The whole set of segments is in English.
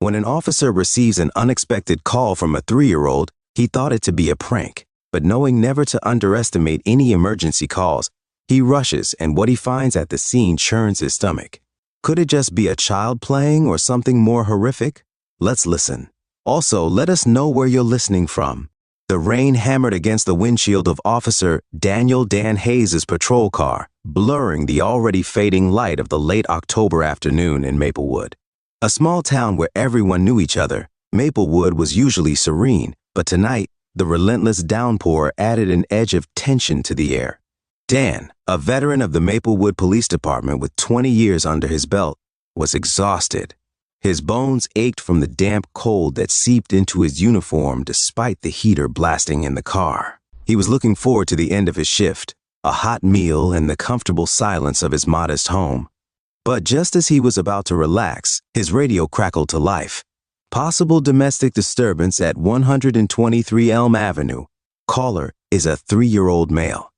When an officer receives an unexpected call from a 3-year-old, he thought it to be a prank, but knowing never to underestimate any emergency calls, he rushes and what he finds at the scene churns his stomach. Could it just be a child playing or something more horrific? Let's listen. Also, let us know where you're listening from. The rain hammered against the windshield of Officer Daniel Dan Hayes' patrol car, blurring the already fading light of the late October afternoon in Maplewood. A small town where everyone knew each other, Maplewood was usually serene, but tonight, the relentless downpour added an edge of tension to the air. Dan, a veteran of the Maplewood Police Department with 20 years under his belt, was exhausted. His bones ached from the damp cold that seeped into his uniform despite the heater blasting in the car. He was looking forward to the end of his shift, a hot meal and the comfortable silence of his modest home. But just as he was about to relax, his radio crackled to life. Possible domestic disturbance at 123 Elm Avenue. Caller is a 3-year-old male.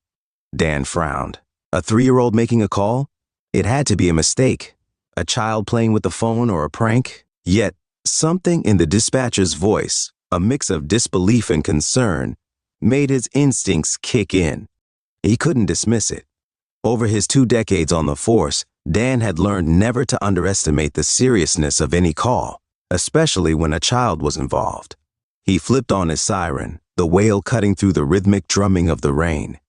Dan frowned. A 3-year-old making a call? It had to be a mistake. A child playing with the phone or a prank? Yet, something in the dispatcher's voice, a mix of disbelief and concern, made his instincts kick in. He couldn't dismiss it. Over his 2 decades on the force, Dan had learned never to underestimate the seriousness of any call, especially when a child was involved. He flipped on his siren, the wail cutting through the rhythmic drumming of the rain.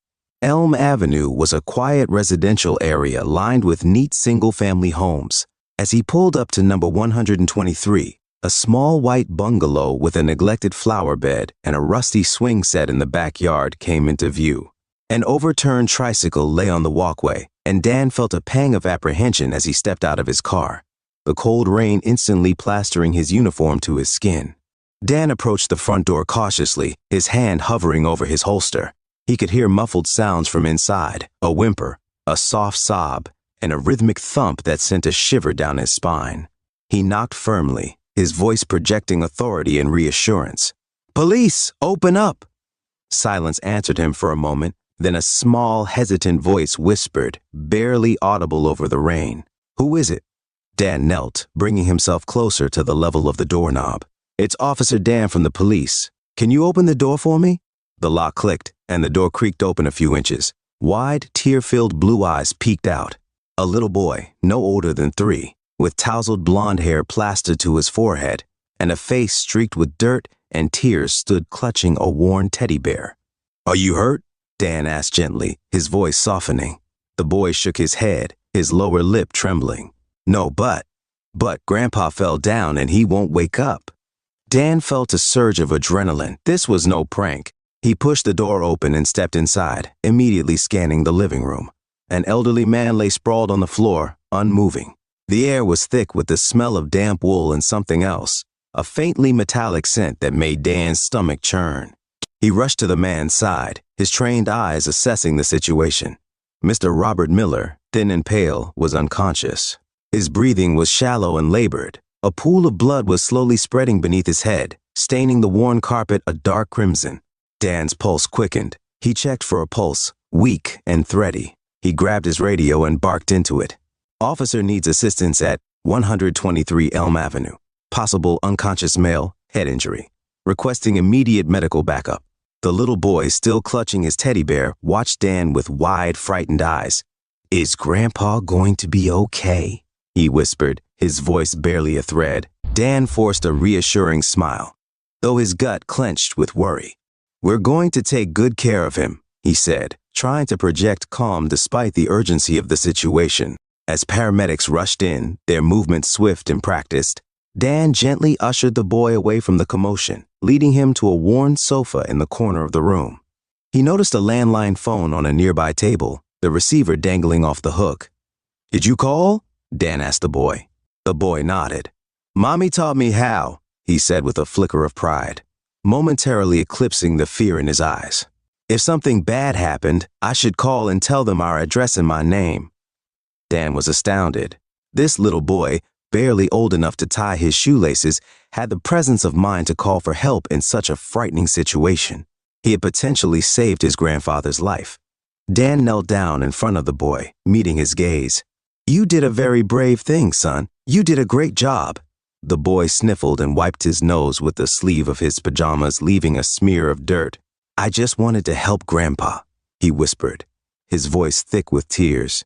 Elm Avenue was a quiet residential area lined with neat single-family homes. As he pulled up to number 123, a small white bungalow with a neglected flower bed and a rusty swing set in the backyard came into view. An overturned tricycle lay on the walkway, and Dan felt a pang of apprehension as he stepped out of his car, the cold rain instantly plastering his uniform to his skin. Dan approached the front door cautiously, his hand hovering over his holster. He could hear muffled sounds from inside, a whimper, a soft sob, and a rhythmic thump that sent a shiver down his spine. He knocked firmly, his voice projecting authority and reassurance. "Police, open up!" Silence answered him for a moment, then a small, hesitant voice whispered, barely audible over the rain. "Who is it?" Dan knelt, bringing himself closer to the level of the doorknob. "It's Officer Dan from the police. Can you open the door for me?" The lock clicked, and the door creaked open a few inches. Wide, tear-filled blue eyes peeked out. A little boy, no older than 3, with tousled blonde hair plastered to his forehead, and a face streaked with dirt and tears stood clutching a worn teddy bear. "Are you hurt?" Dan asked gently, his voice softening. The boy shook his head, his lower lip trembling. "No, but Grandpa fell down and he won't wake up." Dan felt a surge of adrenaline. This was no prank. He pushed the door open and stepped inside, immediately scanning the living room. An elderly man lay sprawled on the floor, unmoving. The air was thick with the smell of damp wool and something else, a faintly metallic scent that made Dan's stomach churn. He rushed to the man's side, his trained eyes assessing the situation. Mr. Robert Miller, thin and pale, was unconscious. His breathing was shallow and labored. A pool of blood was slowly spreading beneath his head, staining the worn carpet a dark crimson. Dan's pulse quickened. He checked for a pulse, weak and thready. He grabbed his radio and barked into it. "Officer needs assistance at 123 Elm Avenue. Possible unconscious male, head injury. Requesting immediate medical backup." The little boy, still clutching his teddy bear, watched Dan with wide, frightened eyes. "Is Grandpa going to be okay?" he whispered, his voice barely a thread. Dan forced a reassuring smile, though his gut clenched with worry. "We're going to take good care of him," he said, trying to project calm despite the urgency of the situation. As paramedics rushed in, their movement swift and practiced, Dan gently ushered the boy away from the commotion, leading him to a worn sofa in the corner of the room. He noticed a landline phone on a nearby table, the receiver dangling off the hook. "Did you call?" Dan asked the boy. The boy nodded. "Mommy taught me how," he said with a flicker of pride, momentarily eclipsing the fear in his eyes. "If something bad happened, I should call and tell them our address and my name." Dan was astounded. This little boy, barely old enough to tie his shoelaces, had the presence of mind to call for help in such a frightening situation. He had potentially saved his grandfather's life. Dan knelt down in front of the boy, meeting his gaze. "You did a very brave thing, son. You did a great job." The boy sniffled and wiped his nose with the sleeve of his pajamas, leaving a smear of dirt. "I just wanted to help Grandpa," he whispered, his voice thick with tears.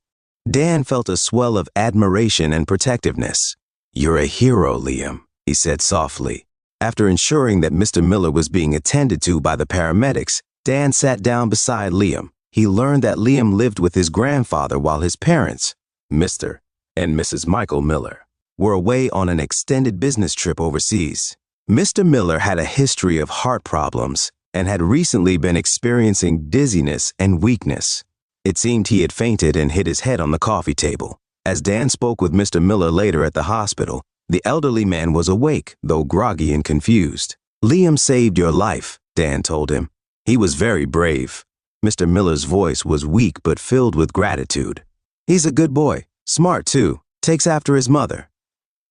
Dan felt a swell of admiration and protectiveness. "You're a hero, Liam," he said softly. After ensuring that Mr. Miller was being attended to by the paramedics, Dan sat down beside Liam. He learned that Liam lived with his grandfather while his parents, Mr. and Mrs. Michael Miller, were away on an extended business trip overseas. Mr. Miller had a history of heart problems and had recently been experiencing dizziness and weakness. It seemed he had fainted and hit his head on the coffee table. As Dan spoke with Mr. Miller later at the hospital, the elderly man was awake, though groggy and confused. "Liam saved your life," Dan told him. "He was very brave." Mr. Miller's voice was weak but filled with gratitude. "He's a good boy, smart too, takes after his mother."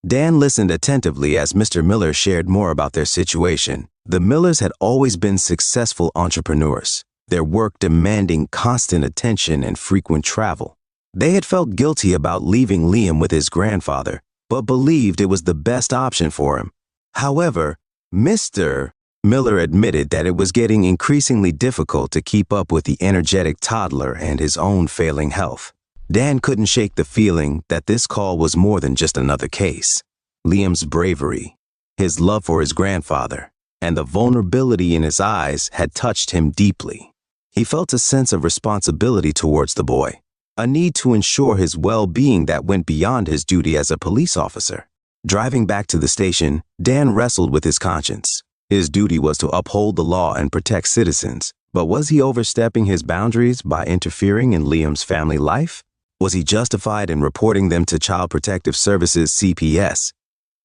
Dan listened attentively as Mr. Miller shared more about their situation. The Millers had always been successful entrepreneurs, their work demanding constant attention and frequent travel. They had felt guilty about leaving Liam with his grandfather, but believed it was the best option for him. However, Mr. Miller admitted that it was getting increasingly difficult to keep up with the energetic toddler and his own failing health. Dan couldn't shake the feeling that this call was more than just another case. Liam's bravery, his love for his grandfather, and the vulnerability in his eyes had touched him deeply. He felt a sense of responsibility towards the boy, a need to ensure his well-being that went beyond his duty as a police officer. Driving back to the station, Dan wrestled with his conscience. His duty was to uphold the law and protect citizens, but was he overstepping his boundaries by interfering in Liam's family life? Was he justified in reporting them to Child Protective Services (CPS)?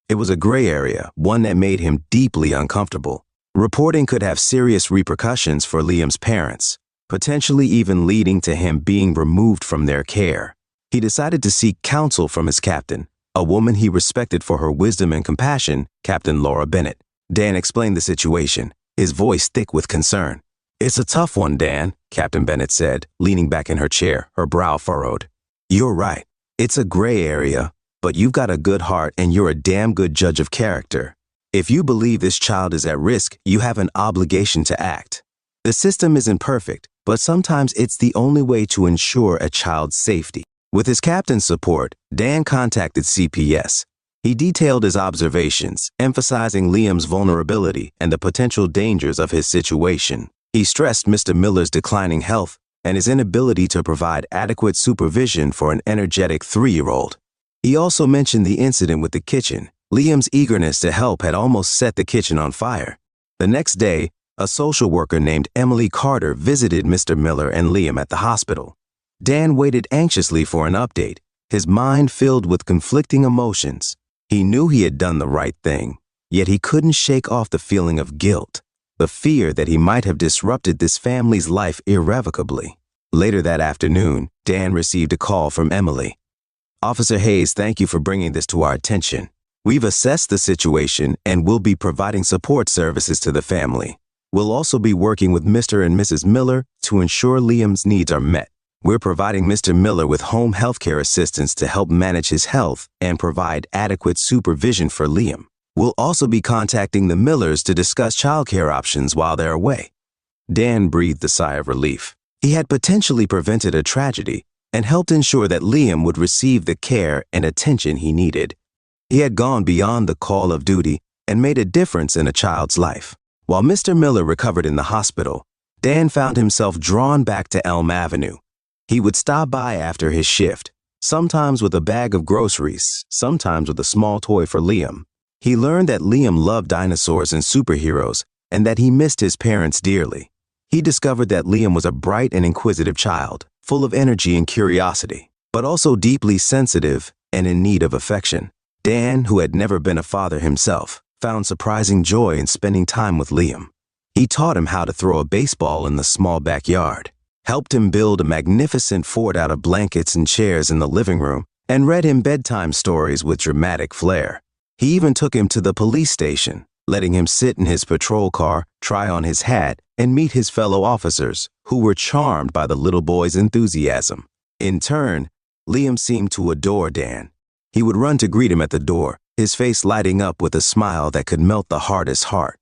It was a gray area, one that made him deeply uncomfortable. Reporting could have serious repercussions for Liam's parents, potentially even leading to him being removed from their care. He decided to seek counsel from his captain, a woman he respected for her wisdom and compassion, Captain Laura Bennett. Dan explained the situation, his voice thick with concern. "It's a tough one, Dan," Captain Bennett said, leaning back in her chair, her brow furrowed. "You're right. It's a gray area, but you've got a good heart and you're a damn good judge of character. If you believe this child is at risk, you have an obligation to act. The system isn't perfect, but sometimes it's the only way to ensure a child's safety." With his captain's support, Dan contacted CPS. He detailed his observations, emphasizing Liam's vulnerability and the potential dangers of his situation. He stressed Mr. Miller's declining health and his inability to provide adequate supervision for an energetic 3-year-old. He also mentioned the incident with the kitchen. Liam's eagerness to help had almost set the kitchen on fire. The next day, a social worker named Emily Carter visited Mr. Miller and Liam at the hospital. Dan waited anxiously for an update, his mind filled with conflicting emotions. He knew he had done the right thing, yet he couldn't shake off the feeling of guilt, the fear that he might have disrupted this family's life irrevocably. Later that afternoon, Dan received a call from Emily. "Officer Hayes, thank you for bringing this to our attention. We've assessed the situation and will be providing support services to the family. We'll also be working with Mr. and Mrs. Miller to ensure Liam's needs are met. We're providing Mr. Miller with home healthcare assistance to help manage his health and provide adequate supervision for Liam. We'll also be contacting the Millers to discuss childcare options while they're away." Dan breathed a sigh of relief. He had potentially prevented a tragedy and helped ensure that Liam would receive the care and attention he needed. He had gone beyond the call of duty and made a difference in a child's life. While Mr. Miller recovered in the hospital, Dan found himself drawn back to Elm Avenue. He would stop by after his shift, sometimes with a bag of groceries, sometimes with a small toy for Liam. He learned that Liam loved dinosaurs and superheroes and that he missed his parents dearly. He discovered that Liam was a bright and inquisitive child, full of energy and curiosity, but also deeply sensitive and in need of affection. Dan, who had never been a father himself, found surprising joy in spending time with Liam. He taught him how to throw a baseball in the small backyard, helped him build a magnificent fort out of blankets and chairs in the living room, and read him bedtime stories with dramatic flair. He even took him to the police station, letting him sit in his patrol car, try on his hat, and meet his fellow officers, who were charmed by the little boy's enthusiasm. In turn, Liam seemed to adore Dan. He would run to greet him at the door, his face lighting up with a smile that could melt the hardest heart.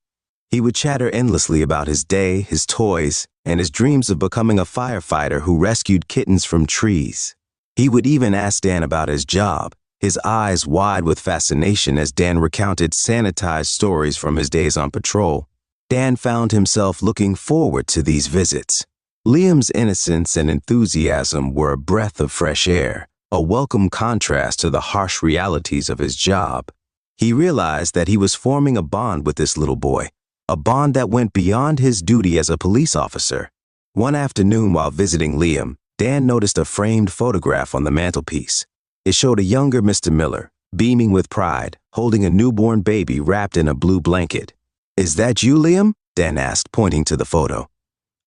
He would chatter endlessly about his day, his toys, and his dreams of becoming a firefighter who rescued kittens from trees. He would even ask Dan about his job, his eyes wide with fascination as Dan recounted sanitized stories from his days on patrol. Dan found himself looking forward to these visits. Liam's innocence and enthusiasm were a breath of fresh air, a welcome contrast to the harsh realities of his job. He realized that he was forming a bond with this little boy, a bond that went beyond his duty as a police officer. One afternoon while visiting Liam, Dan noticed a framed photograph on the mantelpiece. It showed a younger Mr. Miller, beaming with pride, holding a newborn baby wrapped in a blue blanket. "Is that you, Liam?" Dan asked, pointing to the photo.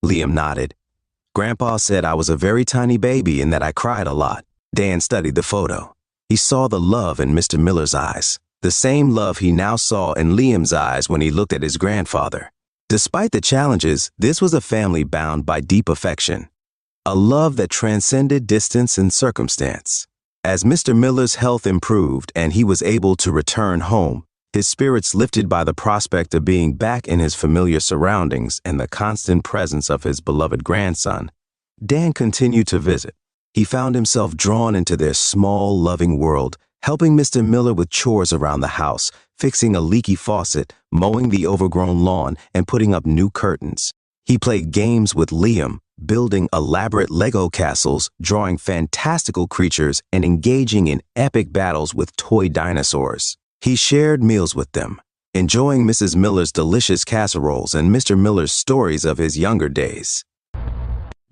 Liam nodded. "Grandpa said I was a very tiny baby and that I cried a lot." Dan studied the photo. He saw the love in Mr. Miller's eyes, the same love he now saw in Liam's eyes when he looked at his grandfather. Despite the challenges, this was a family bound by deep affection, a love that transcended distance and circumstance. As Mr. Miller's health improved and he was able to return home, his spirits lifted by the prospect of being back in his familiar surroundings and the constant presence of his beloved grandson, Dan continued to visit. He found himself drawn into their small, loving world, helping Mr. Miller with chores around the house, fixing a leaky faucet, mowing the overgrown lawn, and putting up new curtains. He played games with Liam, building elaborate Lego castles, drawing fantastical creatures, and engaging in epic battles with toy dinosaurs. He shared meals with them, enjoying Mrs. Miller's delicious casseroles and Mr. Miller's stories of his younger days.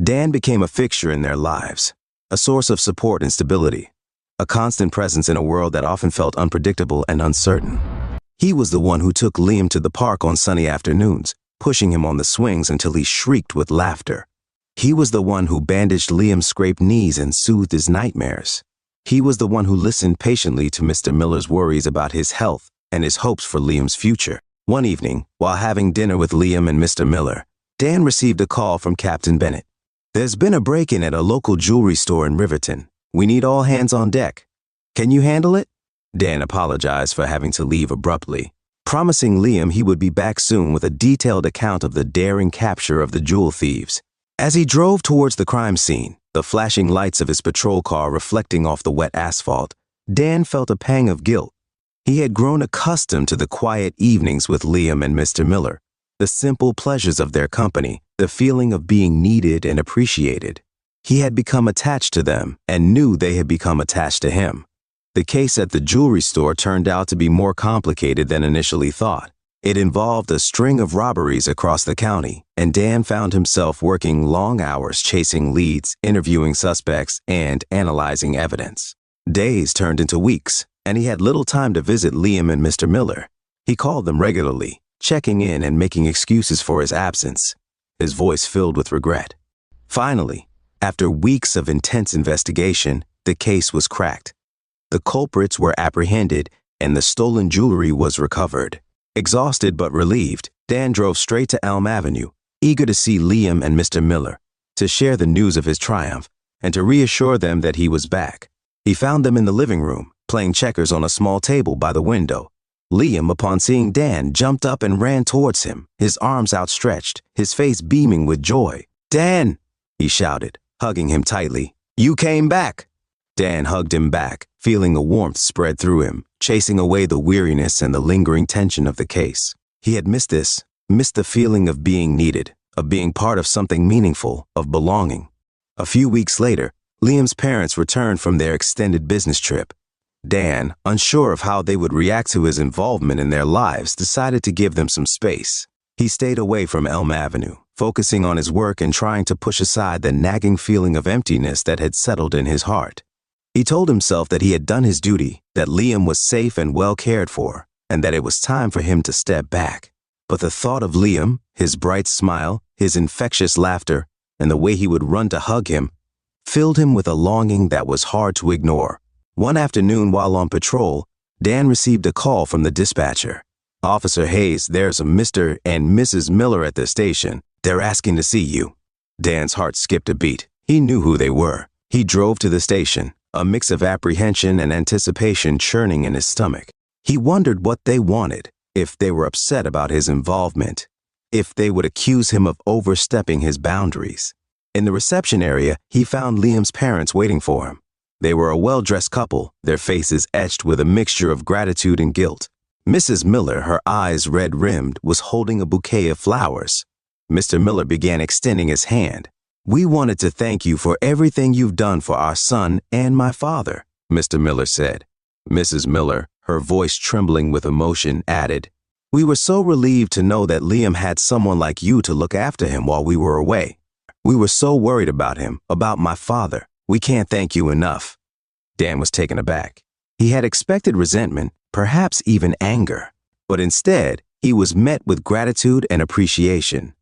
Dan became a fixture in their lives, a source of support and stability, a constant presence in a world that often felt unpredictable and uncertain. He was the one who took Liam to the park on sunny afternoons, pushing him on the swings until he shrieked with laughter. He was the one who bandaged Liam's scraped knees and soothed his nightmares. He was the one who listened patiently to Mr. Miller's worries about his health and his hopes for Liam's future. One evening, while having dinner with Liam and Mr. Miller, Dan received a call from Captain Bennett. "There's been a break-in at a local jewelry store in Riverton. We need all hands on deck. Can you handle it?" Dan apologized for having to leave abruptly, promising Liam he would be back soon with a detailed account of the daring capture of the jewel thieves. As he drove towards the crime scene, the flashing lights of his patrol car reflecting off the wet asphalt, Dan felt a pang of guilt. He had grown accustomed to the quiet evenings with Liam and Mr. Miller, the simple pleasures of their company, the feeling of being needed and appreciated. He had become attached to them and knew they had become attached to him. The case at the jewelry store turned out to be more complicated than initially thought. It involved a string of robberies across the county, and Dan found himself working long hours chasing leads, interviewing suspects, and analyzing evidence. Days turned into weeks, and he had little time to visit Liam and Mr. Miller. He called them regularly, checking in and making excuses for his absence, his voice filled with regret. Finally, after weeks of intense investigation, the case was cracked. The culprits were apprehended, and the stolen jewelry was recovered. Exhausted but relieved, Dan drove straight to Elm Avenue, eager to see Liam and Mr. Miller, to share the news of his triumph, and to reassure them that he was back. He found them in the living room, playing checkers on a small table by the window. Liam, upon seeing Dan, jumped up and ran towards him, his arms outstretched, his face beaming with joy. "Dan!" he shouted, hugging him tightly. "You came back!" Dan hugged him back, feeling a warmth spread through him, chasing away the weariness and the lingering tension of the case. He had missed this, missed the feeling of being needed, of being part of something meaningful, of belonging. A few weeks later, Liam's parents returned from their extended business trip. Dan, unsure of how they would react to his involvement in their lives, decided to give them some space. He stayed away from Elm Avenue, focusing on his work and trying to push aside the nagging feeling of emptiness that had settled in his heart. He told himself that he had done his duty, that Liam was safe and well cared for, and that it was time for him to step back. But the thought of Liam, his bright smile, his infectious laughter, and the way he would run to hug him, filled him with a longing that was hard to ignore. One afternoon while on patrol, Dan received a call from the dispatcher. "Officer Hayes, there's a Mr. and Mrs. Miller at the station. They're asking to see you." Dan's heart skipped a beat. He knew who they were. He drove to the station, a mix of apprehension and anticipation churning in his stomach. He wondered what they wanted, if they were upset about his involvement, if they would accuse him of overstepping his boundaries. In the reception area, he found Liam's parents waiting for him. They were a well-dressed couple, their faces etched with a mixture of gratitude and guilt. Mrs. Miller, her eyes red-rimmed, was holding a bouquet of flowers. Mr. Miller began extending his hand. "We wanted to thank you for everything you've done for our son and my father," Mr. Miller said. Mrs. Miller, her voice trembling with emotion, added, "We were so relieved to know that Liam had someone like you to look after him while we were away. We were so worried about him, about my father. We can't thank you enough." Dan was taken aback. He had expected resentment, perhaps even anger, but instead, he was met with gratitude and appreciation.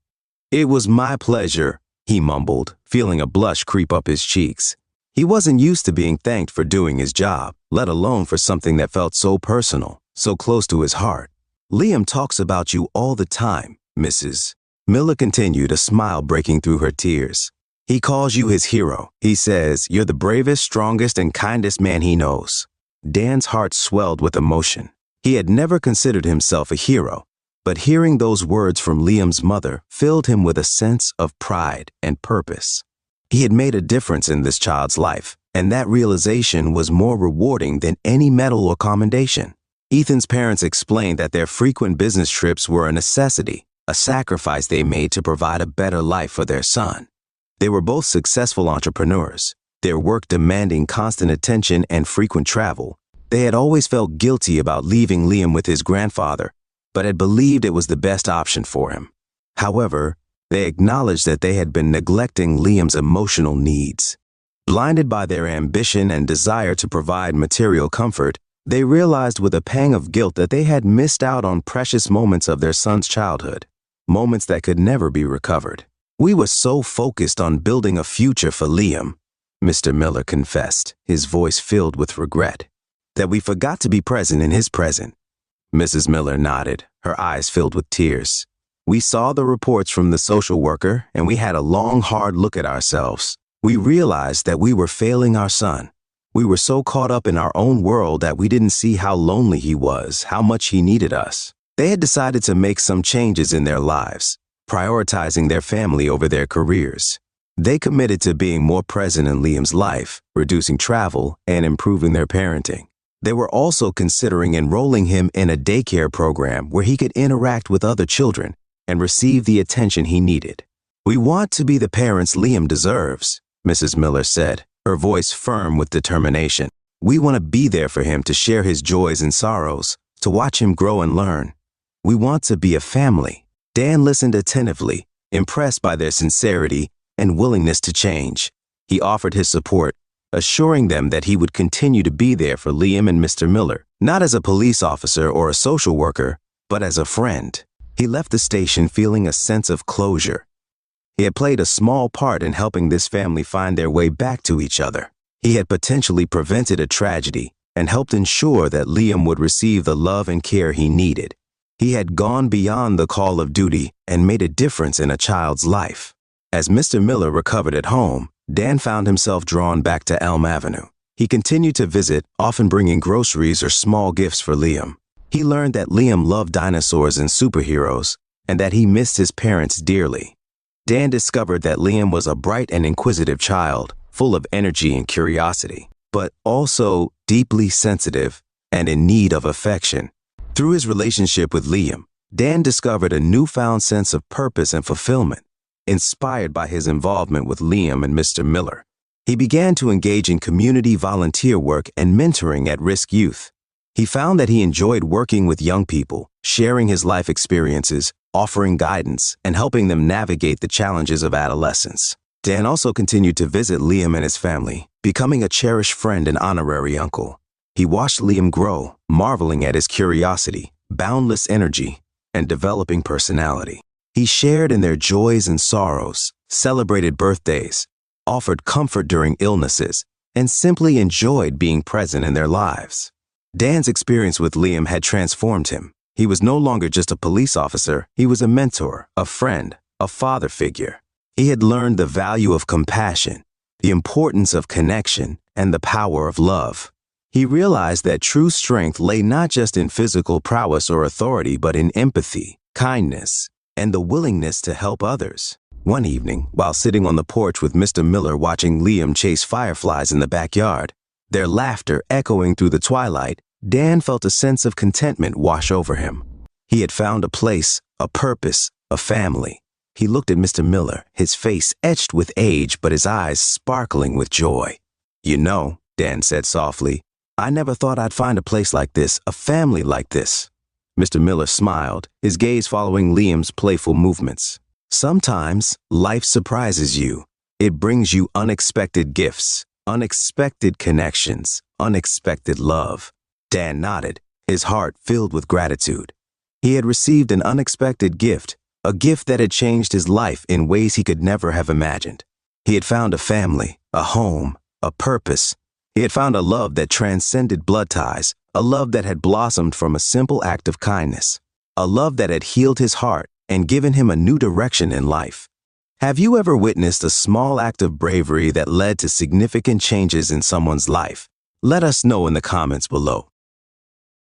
"It was my pleasure," he mumbled, feeling a blush creep up his cheeks. He wasn't used to being thanked for doing his job, let alone for something that felt so personal, so close to his heart. "Liam talks about you all the time, Mrs. Miller continued, a smile breaking through her tears. "He calls you his hero. He says you're the bravest, strongest, and kindest man he knows." Dan's heart swelled with emotion. He had never considered himself a hero, but hearing those words from Liam's mother filled him with a sense of pride and purpose. He had made a difference in this child's life, and that realization was more rewarding than any medal or commendation. Ethan's parents explained that their frequent business trips were a necessity, a sacrifice they made to provide a better life for their son. They were both successful entrepreneurs, their work demanding constant attention and frequent travel. They had always felt guilty about leaving Liam with his grandfather, but had believed it was the best option for him. However, they acknowledged that they had been neglecting Liam's emotional needs. Blinded by their ambition and desire to provide material comfort, they realized with a pang of guilt that they had missed out on precious moments of their son's childhood, moments that could never be recovered. "We were so focused on building a future for Liam," Mr. Miller confessed, his voice filled with regret, "that we forgot to be present in his present." Mrs. Miller nodded, her eyes filled with tears. "We saw the reports from the social worker, and we had a long, hard look at ourselves. We realized that we were failing our son. We were so caught up in our own world that we didn't see how lonely he was, how much he needed us." They had decided to make some changes in their lives, prioritizing their family over their careers. They committed to being more present in Liam's life, reducing travel, and improving their parenting. They were also considering enrolling him in a daycare program where he could interact with other children and receive the attention he needed. "We want to be the parents Liam deserves," Mrs. Miller said, her voice firm with determination. "We want to be there for him to share his joys and sorrows, to watch him grow and learn. We want to be a family." Dan listened attentively, impressed by their sincerity and willingness to change. He offered his support, assuring them that he would continue to be there for Liam and Mr. Miller, not as a police officer or a social worker, but as a friend. He left the station feeling a sense of closure. He had played a small part in helping this family find their way back to each other. He had potentially prevented a tragedy and helped ensure that Liam would receive the love and care he needed. He had gone beyond the call of duty and made a difference in a child's life. As Mr. Miller recovered at home, Dan found himself drawn back to Elm Avenue. He continued to visit, often bringing groceries or small gifts for Liam. He learned that Liam loved dinosaurs and superheroes, and that he missed his parents dearly. Dan discovered that Liam was a bright and inquisitive child, full of energy and curiosity, but also deeply sensitive and in need of affection. Through his relationship with Liam, Dan discovered a newfound sense of purpose and fulfillment. Inspired by his involvement with Liam and Mr. Miller, he began to engage in community volunteer work and mentoring at-risk youth. He found that he enjoyed working with young people, sharing his life experiences, offering guidance, and helping them navigate the challenges of adolescence. Dan also continued to visit Liam and his family, becoming a cherished friend and honorary uncle. He watched Liam grow, marveling at his curiosity, boundless energy, and developing personality. He shared in their joys and sorrows, celebrated birthdays, offered comfort during illnesses, and simply enjoyed being present in their lives. Dan's experience with Liam had transformed him. He was no longer just a police officer, he was a mentor, a friend, a father figure. He had learned the value of compassion, the importance of connection, and the power of love. He realized that true strength lay not just in physical prowess or authority, but in empathy, kindness, and the willingness to help others. One evening, while sitting on the porch with Mr. Miller watching Liam chase fireflies in the backyard, their laughter echoing through the twilight, Dan felt a sense of contentment wash over him. He had found a place, a purpose, a family. He looked at Mr. Miller, his face etched with age but his eyes sparkling with joy. "You know," Dan said softly, "I never thought I'd find a place like this, a family like this." Mr. Miller smiled, his gaze following Liam's playful movements. "Sometimes life surprises you. It brings you unexpected gifts, unexpected connections, unexpected love." Dan nodded, his heart filled with gratitude. He had received an unexpected gift, a gift that had changed his life in ways he could never have imagined. He had found a family, a home, a purpose. He had found a love that transcended blood ties, a love that had blossomed from a simple act of kindness, a love that had healed his heart and given him a new direction in life. Have you ever witnessed a small act of bravery that led to significant changes in someone's life? Let us know in the comments below.